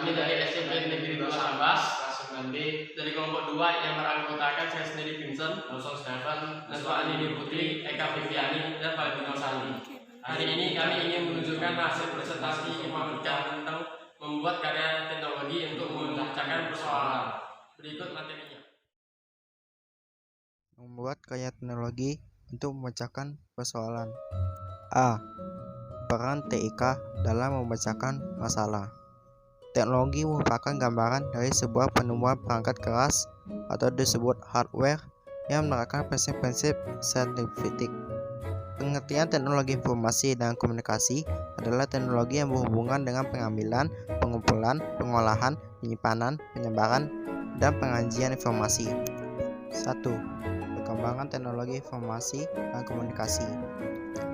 Kami dari SMP Negeri 2 Sambas, kelas 9B, dari kelompok 2 yang beranggotakan saya sendiri Vincent, Nelson Stephen, Naswa Anini Putri, Eka Viviani, dan Valentino Sandi. Hari ini kami ingin menunjukkan hasil presentasi informatika tentang membuat karya teknologi untuk memecahkan persoalan. Berikut materinya. Membuat karya teknologi untuk memecahkan persoalan. A. Peran TIK dalam memecahkan masalah. Teknologi merupakan gambaran dari sebuah penemuan perangkat keras atau disebut hardware yang menerapkan prinsip-prinsip saintifik. Pengertian teknologi informasi dan komunikasi adalah teknologi yang berhubungan dengan pengambilan, pengumpulan, pengolahan, penyimpanan, penyebaran, dan penyajian informasi. 1. Perkembangan teknologi informasi dan komunikasi.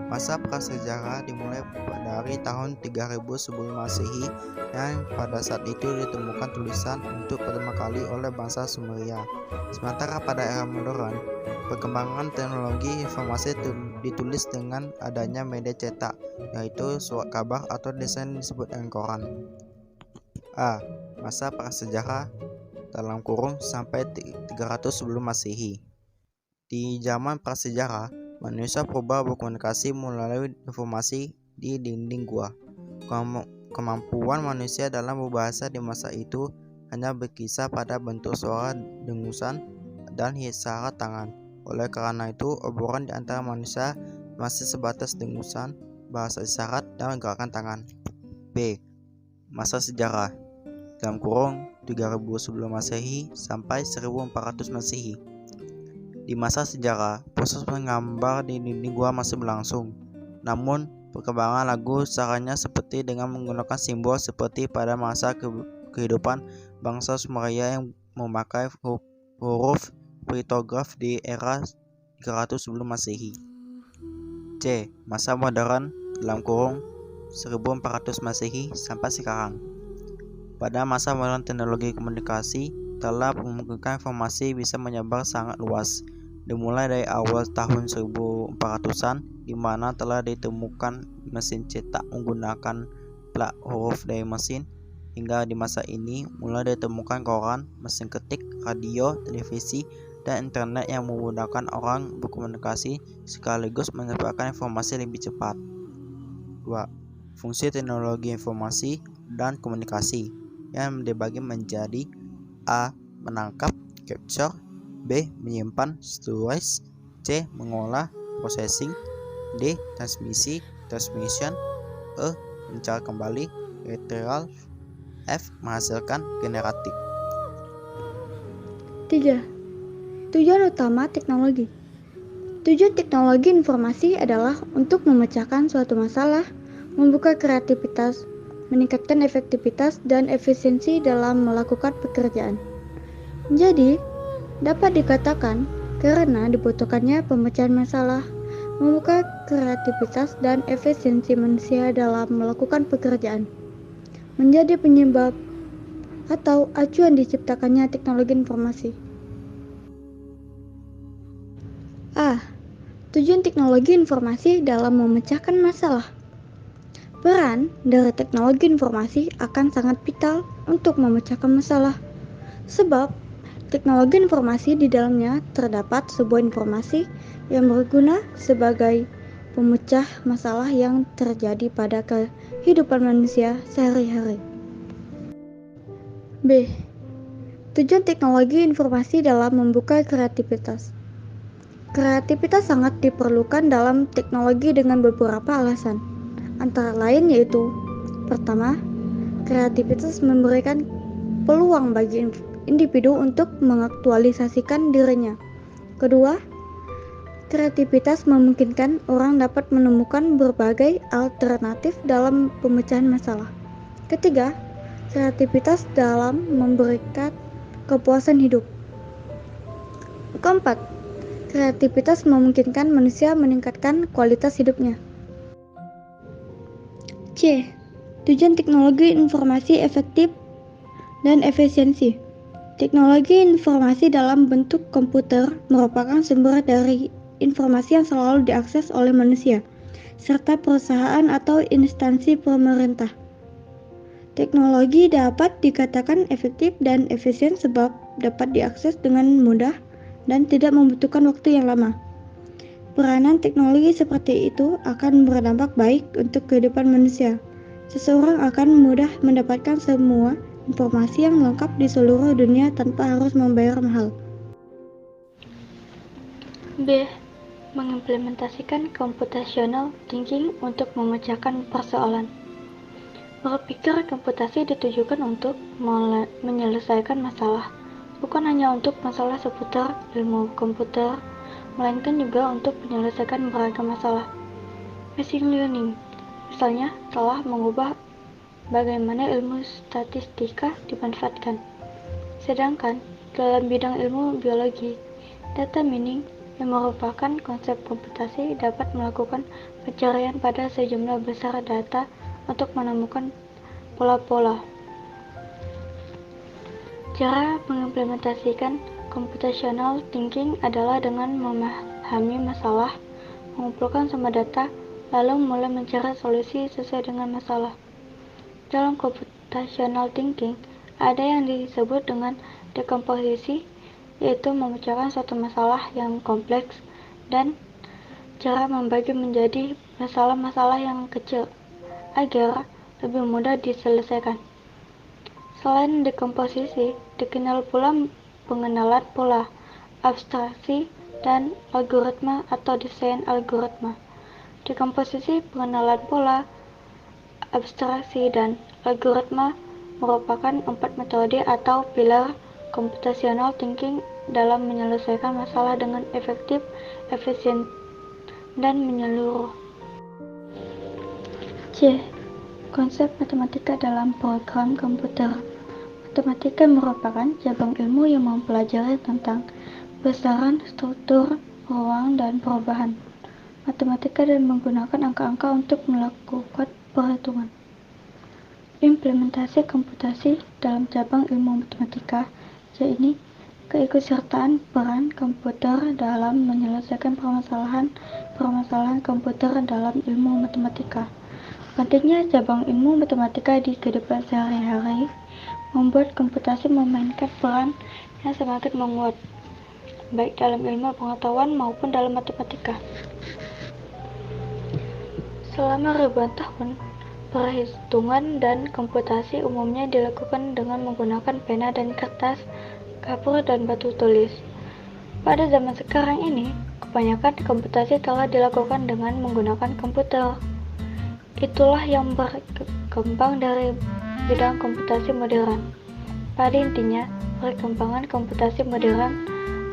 Masa prasejarah dimulai dari tahun 3000 sebelum Masehi yang pada saat itu ditemukan tulisan untuk pertama kali oleh bangsa Sumeria. Sementara pada era modern, perkembangan teknologi informasi ditulis dengan adanya media cetak, yaitu surat kabar atau desain disebut dengan koran. A. Masa prasejarah sampai 300 sebelum Masehi. Di zaman prasejarah, manusia purba berkomunikasi melalui informasi di dinding gua. Kemampuan manusia dalam berbahasa di masa itu hanya berkisar pada bentuk suara, dengusan, dan isyarat tangan. Oleh karena itu, obrolan di antara manusia masih sebatas dengusan, bahasa isyarat, dan gerakan tangan. B. Masa sejarah 3000 sebelum Masehi sampai 1400 Masehi. Di masa sejarah, proses menggambar di dinding gua masih berlangsung. Namun, perkembangan lagu caranya seperti dengan menggunakan simbol seperti pada masa kehidupan bangsa Sumeria yang memakai huruf piktograf di era 300 sebelum Masehi. C. Masa modern 1400 Masehi sampai sekarang. Pada masa modern, teknologi komunikasi telah memungkinkan informasi bisa menyebar sangat luas. Dimulai dari awal tahun 1400-an, di mana telah ditemukan mesin cetak menggunakan plat huruf dari mesin, hingga di masa ini mulai ditemukan koran, mesin ketik, radio, televisi, dan internet yang memudahkan orang berkomunikasi sekaligus menyebarkan informasi lebih cepat. 2. Fungsi teknologi informasi dan komunikasi yang dibagi menjadi A. Menangkap, capture, B. Menyimpan, storage, C. Mengolah, processing, D. Transmisi, transmission, E. Mencari kembali, retrieval, F. Menghasilkan, generatif. 3. Tujuan utama teknologi. Tujuan teknologi informasi adalah untuk memecahkan suatu masalah, membuka kreativitas, meningkatkan efektivitas dan efisiensi dalam melakukan pekerjaan. Jadi, dapat dikatakan karena dibutuhkannya pemecahan masalah, membuka kreativitas dan efisiensi manusia dalam melakukan pekerjaan, menjadi penyebab atau acuan diciptakannya teknologi informasi. A. Tujuan teknologi informasi dalam memecahkan masalah. Peran dari teknologi informasi akan sangat vital untuk memecahkan masalah, sebab teknologi informasi di dalamnya terdapat sebuah informasi yang berguna sebagai pemecah masalah yang terjadi pada kehidupan manusia sehari-hari. B. Tujuan teknologi informasi dalam membuka kreativitas. Kreativitas sangat diperlukan dalam teknologi dengan beberapa alasan. Antara lain yaitu: pertama, kreativitas memberikan peluang bagi individu untuk mengaktualisasikan dirinya. Kedua, kreativitas memungkinkan orang dapat menemukan berbagai alternatif dalam pemecahan masalah. Ketiga, kreativitas dalam memberikan kepuasan hidup. Keempat, kreativitas memungkinkan manusia meningkatkan kualitas hidupnya. C. Tujuan teknologi informasi efektif dan efisiensi. Teknologi informasi dalam bentuk komputer merupakan sumber dari informasi yang selalu diakses oleh manusia, serta perusahaan atau instansi pemerintah. Teknologi dapat dikatakan efektif dan efisien sebab dapat diakses dengan mudah dan tidak membutuhkan waktu yang lama. Peranan teknologi seperti itu akan berdampak baik untuk kehidupan manusia. Seseorang akan mudah mendapatkan semua informasi yang lengkap di seluruh dunia tanpa harus membayar mahal. B. Mengimplementasikan computational thinking untuk memecahkan persoalan. Berpikir komputasi ditujukan untuk menyelesaikan masalah, bukan hanya untuk masalah seputar ilmu komputer, melainkan juga untuk menyelesaikan beragam masalah. Machine learning, misalnya, telah mengubah bagaimana ilmu statistika dimanfaatkan. Sedangkan dalam bidang ilmu biologi, data mining yang merupakan konsep komputasi dapat melakukan pencarian pada sejumlah besar data untuk menemukan pola-pola. Cara mengimplementasikan computational thinking adalah dengan memahami masalah, mengumpulkan semua data, lalu mulai mencari solusi sesuai dengan masalah. Dalam computational thinking, ada yang disebut dengan dekomposisi, yaitu memecahkan suatu masalah yang kompleks dan cara membagi menjadi masalah-masalah yang kecil agar lebih mudah diselesaikan. Selain dekomposisi, dikenal pula pengenalan pola, abstraksi, dan algoritma atau desain algoritma. Dekomposisi, pengenalan pola, abstraksi, dan algoritma merupakan 4 metode atau pilar computational thinking dalam menyelesaikan masalah dengan efektif, efisien, dan menyeluruh. C. Konsep matematika dalam program komputer. Matematika merupakan cabang ilmu yang mempelajari tentang besaran, struktur, ruang, dan perubahan matematika dan menggunakan angka-angka untuk melakukan perhitungan. Implementasi komputasi dalam cabang ilmu matematika, yaitu keikutsertaan peran komputer dalam menyelesaikan permasalahan komputer dalam ilmu matematika. Pentingnya cabang ilmu matematika di kehidupan sehari-hari membuat komputasi memainkan peran yang semakin menguat, baik dalam ilmu pengetahuan maupun dalam matematika. Selama ribuan tahun, perhitungan dan komputasi umumnya dilakukan dengan menggunakan pena dan kertas, kapur, dan batu tulis. Pada zaman sekarang ini, kebanyakan komputasi telah dilakukan dengan menggunakan komputer. Itulah yang berkembang dari bidang komputasi modern. Pada intinya, perkembangan komputasi modern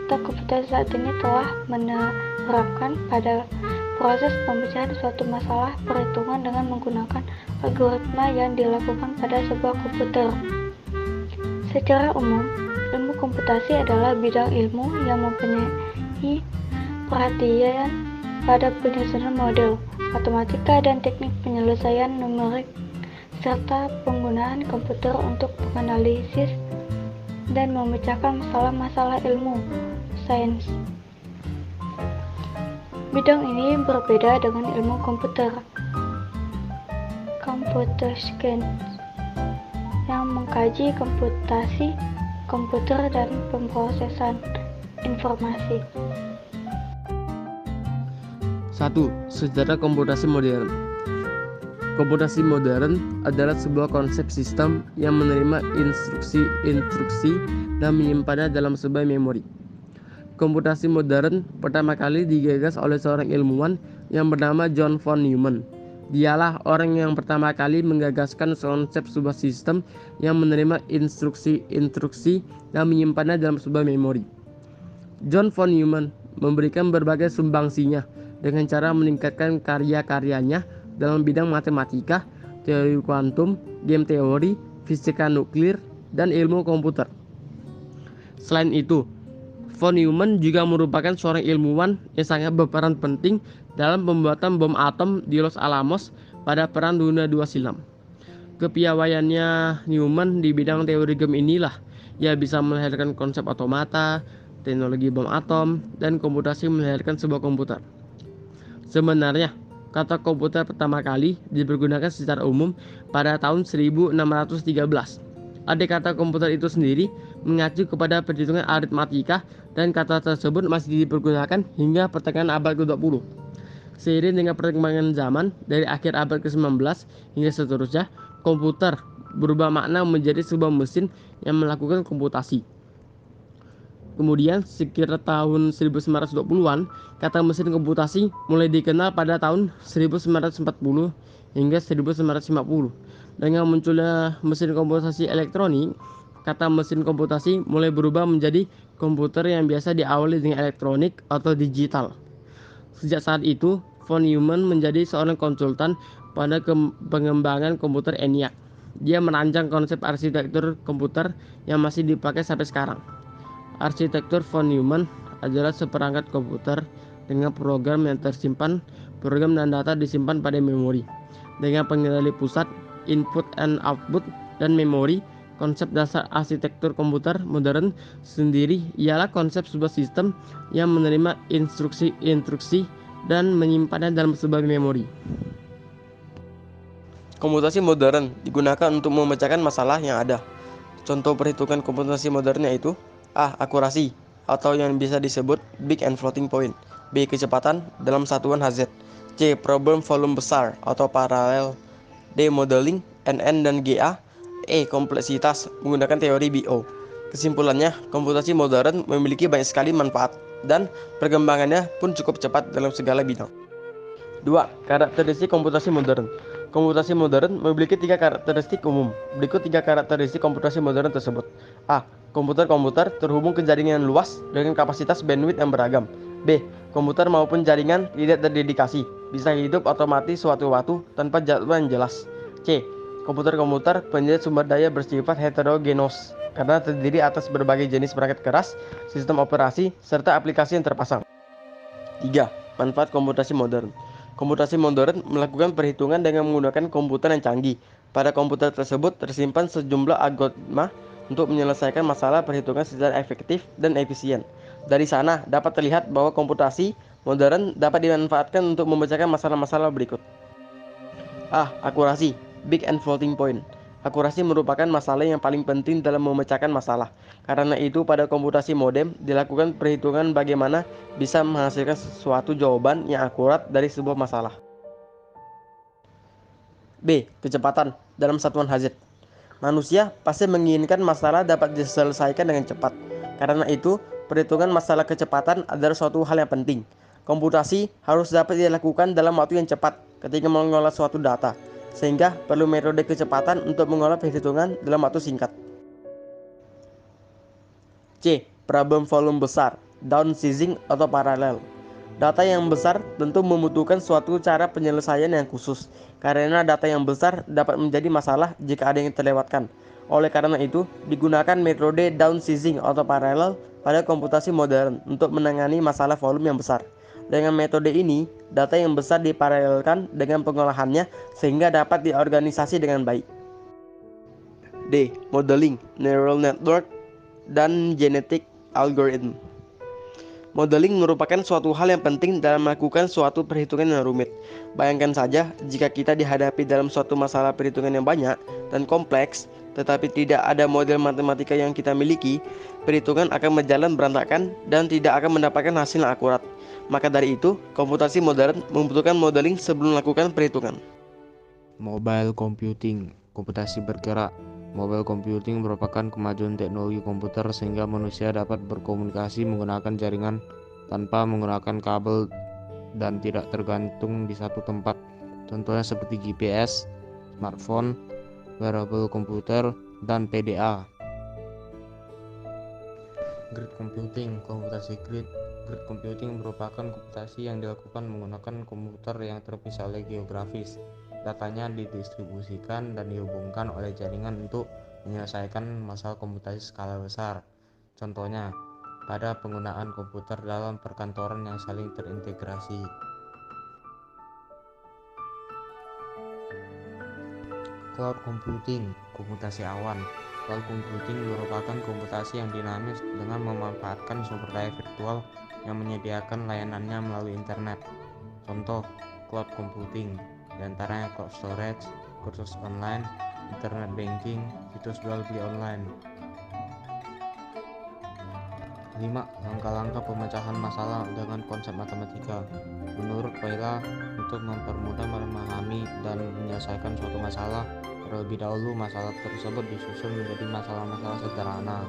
atau komputasi saat ini telah menerapkan pada proses pemecahan suatu masalah perhitungan dengan menggunakan algoritma yang dilakukan pada sebuah komputer. Secara umum, ilmu komputasi adalah bidang ilmu yang mempunyai perhatian pada penyusunan model, matematika, dan teknik penyelesaian numerik, serta penggunaan komputer untuk menganalisis dan memecahkan masalah-masalah ilmu sains. Bidang ini berbeda dengan ilmu komputer, computer science, yang mengkaji komputasi komputer dan pemrosesan informasi. 1. Sejarah komputasi modern. Komputasi modern adalah sebuah konsep sistem yang menerima instruksi dan menyimpannya dalam sebuah memori. Komputasi modern pertama kali digagas oleh seorang ilmuwan yang bernama John von Neumann. Dialah orang yang pertama kali menggagaskan konsep sebuah sistem yang menerima instruksi dan menyimpannya dalam sebuah memori. John von Neumann memberikan berbagai sumbangsinya dengan cara meningkatkan karya-karyanya dalam bidang matematika, teori kuantum, game teori, fisika nuklir, dan ilmu komputer. Selain itu, von Neumann juga merupakan seorang ilmuwan yang sangat berperan penting dalam pembuatan bom atom di Los Alamos pada Perang Dunia II silam. Kepiawaiannya Neumann di bidang teori game inilah ia bisa melahirkan konsep otomata, teknologi bom atom, dan komputasi melahirkan sebuah komputer. Sebenarnya, kata komputer pertama kali dipergunakan secara umum pada tahun 1613. Arti kata komputer itu sendiri mengacu kepada perhitungan aritmatika dan kata tersebut masih dipergunakan hingga pertengahan abad ke-20. Seiring dengan perkembangan zaman dari akhir abad ke-19 hingga seterusnya, komputer berubah makna menjadi sebuah mesin yang melakukan komputasi. Kemudian sekitar tahun 1920-an, kata mesin komputasi mulai dikenal pada tahun 1940 hingga 1950. Dengan munculnya mesin komputasi elektronik, kata mesin komputasi mulai berubah menjadi komputer yang biasa diawali dengan elektronik atau digital. Sejak saat itu, von Neumann menjadi seorang konsultan pada pengembangan komputer ENIAC. Dia merancang konsep arsitektur komputer yang masih dipakai sampai sekarang. Arsitektur von Neumann adalah seperangkat komputer dengan program yang tersimpan, program dan data disimpan pada memori. Dengan pengendali pusat, input and output, dan memori, konsep dasar arsitektur komputer modern sendiri ialah konsep sebuah sistem yang menerima instruksi-instruksi dan menyimpannya dalam sebuah memori. Komputasi modern digunakan untuk memecahkan masalah yang ada. Contoh perhitungan komputasi modern yaitu A. Akurasi atau yang bisa disebut big and floating point. B. Kecepatan dalam satuan Hz. C. Problem volume besar atau paralel. D. Modeling NN dan GA. E. Kompleksitas menggunakan teori BO. Kesimpulannya, komputasi modern memiliki banyak sekali manfaat dan perkembangannya pun cukup cepat dalam segala bidang. 2. Karakteristik komputasi modern. Komputasi modern memiliki 3 karakteristik umum. Berikut 3 karakteristik komputasi modern tersebut. A. Komputer-komputer terhubung ke jaringan luas dengan kapasitas bandwidth yang beragam. B. Komputer maupun jaringan tidak terdedikasi, bisa hidup atau mati sewaktu-waktu tanpa jadwal yang jelas. C. Komputer-komputer penyedia sumber daya bersifat heterogenos karena terdiri atas berbagai jenis perangkat keras, sistem operasi, serta aplikasi yang terpasang. 3. Manfaat komputasi modern. Komputasi modern melakukan perhitungan dengan menggunakan komputer yang canggih. Pada komputer tersebut tersimpan sejumlah algoritma untuk menyelesaikan masalah perhitungan secara efektif dan efisien. Dari sana dapat terlihat bahwa komputasi modern dapat dimanfaatkan untuk memecahkan masalah-masalah berikut. A. Akurasi, big and floating point. Akurasi merupakan masalah yang paling penting dalam memecahkan masalah. Karena itu pada komputasi modern dilakukan perhitungan bagaimana bisa menghasilkan suatu jawaban yang akurat dari sebuah masalah. B. Kecepatan dalam satuan Hz. Manusia pasti menginginkan masalah dapat diselesaikan dengan cepat. Karena itu, perhitungan masalah kecepatan adalah suatu hal yang penting. Komputasi harus dapat dilakukan dalam waktu yang cepat ketika mengolah suatu data, sehingga perlu metode kecepatan untuk mengolah perhitungan dalam waktu singkat. C. Problem volume besar, downsizing atau paralel. Data yang besar tentu membutuhkan suatu cara penyelesaian yang khusus, karena data yang besar dapat menjadi masalah jika ada yang terlewatkan. Oleh karena itu, digunakan metode downsizing atau paralel pada komputasi modern untuk menangani masalah volume yang besar. Dengan metode ini, data yang besar diparalelkan dengan pengolahannya sehingga dapat diorganisasi dengan baik. D. Modeling, neural network, dan genetic algorithm. Modeling merupakan suatu hal yang penting dalam melakukan suatu perhitungan yang rumit. Bayangkan saja jika kita dihadapi dalam suatu masalah perhitungan yang banyak dan kompleks, tetapi tidak ada model matematika yang kita miliki, perhitungan akan berjalan berantakan dan tidak akan mendapatkan hasil yang akurat. Maka dari itu, komputasi modern membutuhkan modeling sebelum melakukan perhitungan. Mobile computing, komputasi bergerak. Mobile computing merupakan kemajuan teknologi komputer sehingga manusia dapat berkomunikasi menggunakan jaringan tanpa menggunakan kabel dan tidak tergantung di satu tempat. Contohnya seperti GPS, smartphone, wearable komputer, dan PDA. Grid computing, komputasi grid. Grid computing merupakan komputasi yang dilakukan menggunakan komputer yang terpisah oleh geografis. Datanya didistribusikan dan dihubungkan oleh jaringan untuk menyelesaikan masalah komputasi skala besar. Contohnya, pada penggunaan komputer dalam perkantoran yang saling terintegrasi. Cloud computing, komputasi awan. Cloud computing merupakan komputasi yang dinamis dengan memanfaatkan sumber daya virtual yang menyediakan layanannya melalui internet. Contoh, cloud computing, diantaranya cloud storage, kursus online, internet banking, situs jual beli online. 5. Langkah-langkah pemecahan masalah dengan konsep matematika. Menurut Koila, untuk mempermudah memahami dan menyelesaikan suatu masalah, terlebih dahulu masalah tersebut disusun menjadi masalah-masalah sederhana.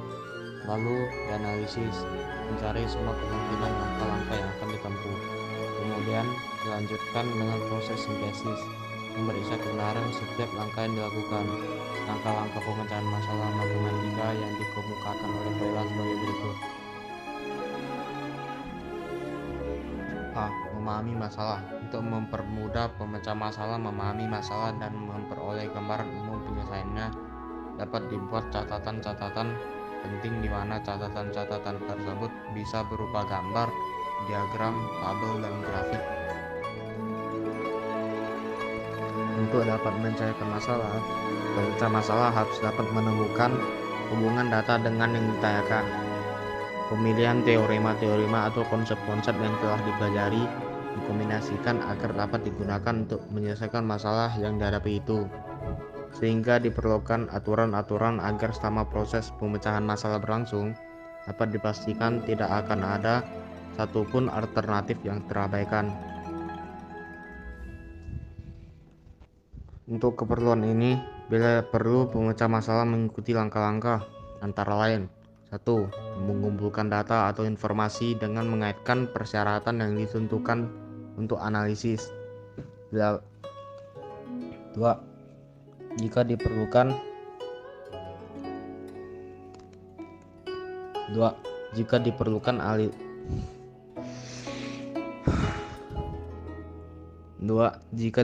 Lalu dianalisis, mencari semua kemungkinan langkah-langkah yang akan ditempuh. Kemudian dilanjutkan dengan proses sintesis, memeriksa kebenaran setiap langkah yang dilakukan. Langkah-langkah pemecahan masalah matematika yang dikemukakan oleh Koila sebagai berikut. A. Memahami masalah. Untuk mempermudah pemecah masalah, memahami masalah dan memperoleh gambaran umum penyelesaiannya, dapat dibuat catatan-catatan penting di mana catatan-catatan tersebut bisa berupa gambar, diagram, tabel, dan grafik. Untuk dapat menyelesaikan masalah, pemecah masalah harus dapat menemukan hubungan data dengan yang ditanyakan. Pemilihan teorema-teorema atau konsep-konsep yang telah dipelajari dikombinasikan agar dapat digunakan untuk menyelesaikan masalah yang dihadapi itu, sehingga diperlukan aturan-aturan agar selama proses pemecahan masalah berlangsung dapat dipastikan tidak akan ada satupun alternatif yang terabaikan. Untuk keperluan ini, bila perlu pemecah masalah mengikuti langkah-langkah antara lain: 1. Mengumpulkan data atau informasi dengan mengaitkan persyaratan yang ditentukan untuk analisis. 2. Jika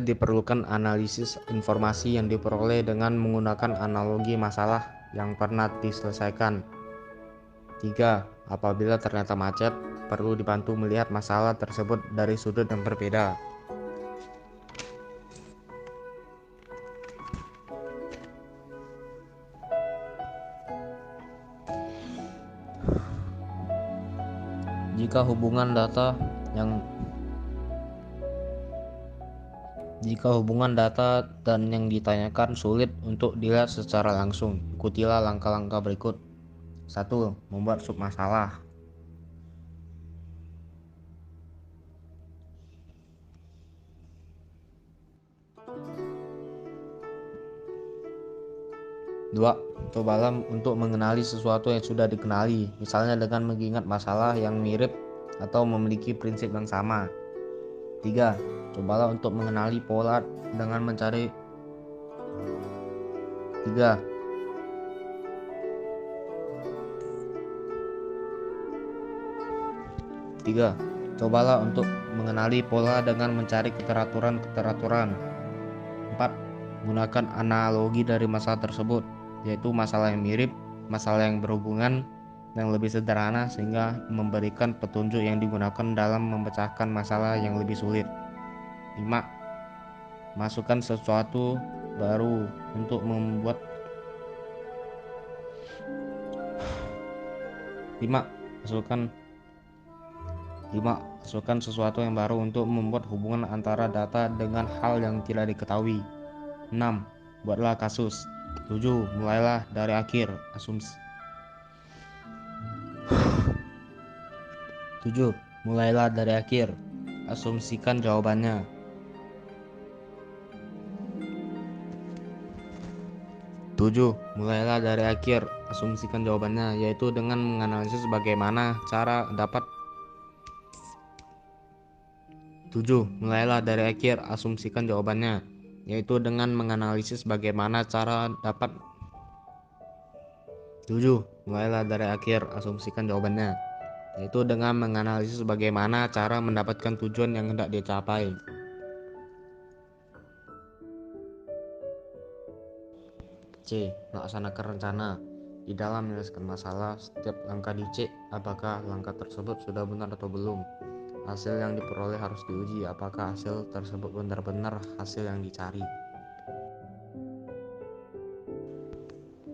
diperlukan analisis informasi yang diperoleh dengan menggunakan analogi masalah yang pernah diselesaikan. 3. Apabila ternyata macet, perlu dibantu melihat masalah tersebut dari sudut yang berbeda. Jika hubungan data dan yang ditanyakan sulit untuk dilihat secara langsung, ikutilah langkah-langkah berikut. 1. Membuat submasalah. 2. Cobalah untuk mengenali sesuatu yang sudah dikenali, misalnya dengan mengingat masalah yang mirip atau memiliki prinsip yang sama. 3. Cobalah untuk mengenali pola dengan mencari 3. Cobalah untuk mengenali pola dengan mencari keteraturan. 4. Gunakan analogi dari masalah tersebut, yaitu masalah yang mirip, masalah yang berhubungan, yang lebih sederhana, sehingga memberikan petunjuk yang digunakan dalam memecahkan masalah yang lebih sulit. 5. Masukkan sesuatu baru untuk membuat 5. Masukkan sesuatu yang baru untuk membuat hubungan antara data dengan hal yang tidak diketahui. 6. Buatlah kasus. 7. Mulailah dari akhir. Asumsikan jawabannya. 7. Mulailah dari akhir. Asumsikan jawabannya, yaitu dengan menganalisis bagaimana cara dapat 7. Mulailah dari akhir. Asumsikan jawabannya, yaitu dengan menganalisis bagaimana cara dapat 7. Mulailah dari akhir. Asumsikan jawabannya, yaitu dengan menganalisis bagaimana cara mendapatkan tujuan yang hendak dicapai. C. Melaksanakan rencana. Di dalam menyelesaikan masalah, setiap langkah dicek apakah langkah tersebut sudah benar atau belum. Hasil yang diperoleh harus diuji apakah hasil tersebut benar-benar hasil yang dicari.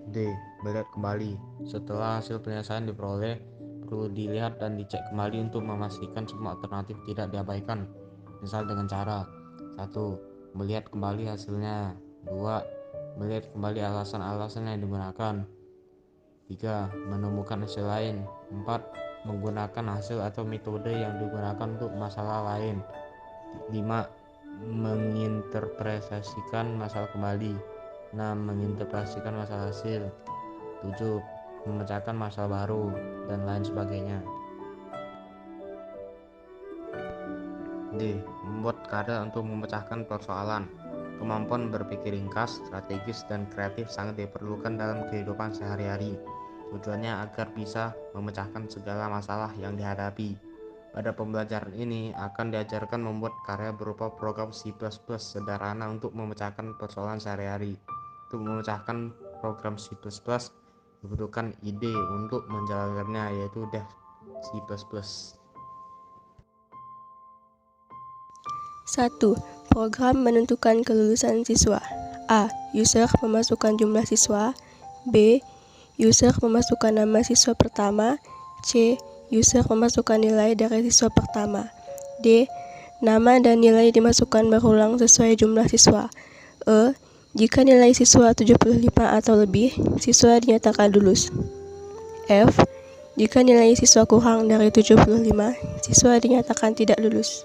D. Melihat kembali. Setelah hasil penyelesaian diperoleh, perlu dilihat dan dicek kembali untuk memastikan semua alternatif tidak diabaikan. Misal dengan cara 1. Melihat kembali hasilnya. 2. Melihat kembali alasan-alasan yang digunakan. 3. Menemukan hasil lain. 4. Menggunakan hasil atau metode yang digunakan untuk masalah lain. 5. Menginterpretasikan masalah kembali. 6. Menginterpretasikan masalah hasil. 7. Memecahkan masalah baru, dan lain sebagainya. D. Membuat karya untuk memecahkan persoalan. Kemampuan berpikir ringkas, strategis, dan kreatif sangat diperlukan dalam kehidupan sehari-hari. Tujuannya agar bisa memecahkan segala masalah yang dihadapi. Pada pembelajaran ini akan diajarkan membuat karya berupa program C++ sederhana untuk memecahkan persoalan sehari-hari. Untuk memecahkan program C++, dibutuhkan ide untuk menjalankannya, yaitu C++. 1. Program menentukan kelulusan siswa. A. User memasukkan jumlah siswa. B. User memasukkan nama siswa pertama. C. User memasukkan nilai dari siswa pertama. D. Nama dan nilai dimasukkan berulang sesuai jumlah siswa. E. Jika nilai siswa 75 atau lebih, siswa dinyatakan lulus. F. Jika nilai siswa kurang dari 75, siswa dinyatakan tidak lulus.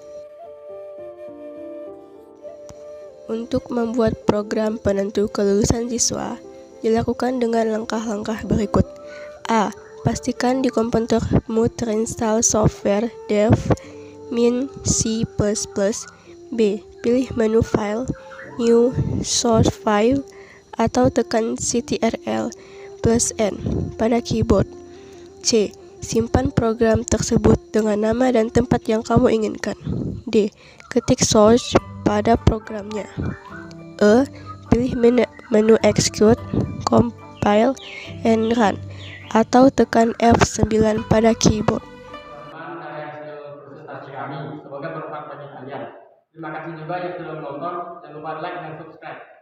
Untuk membuat program penentu kelulusan siswa, dilakukan dengan langkah-langkah berikut. A. Pastikan di komputermu terinstall software dev min C++. B. Pilih menu File, New Source File, atau tekan Ctrl+N pada keyboard. C. Simpan program tersebut dengan nama dan tempat yang kamu inginkan. D. Ketik source pada programnya. E. Pilih menu Execute, Compile, and Run, atau tekan F9 pada keyboard. Teman-teman, dari hasil presentasi kami, semoga bermanfaat bagi kalian. Terima kasih juga yang sudah menonton. Jangan lupa like dan subscribe.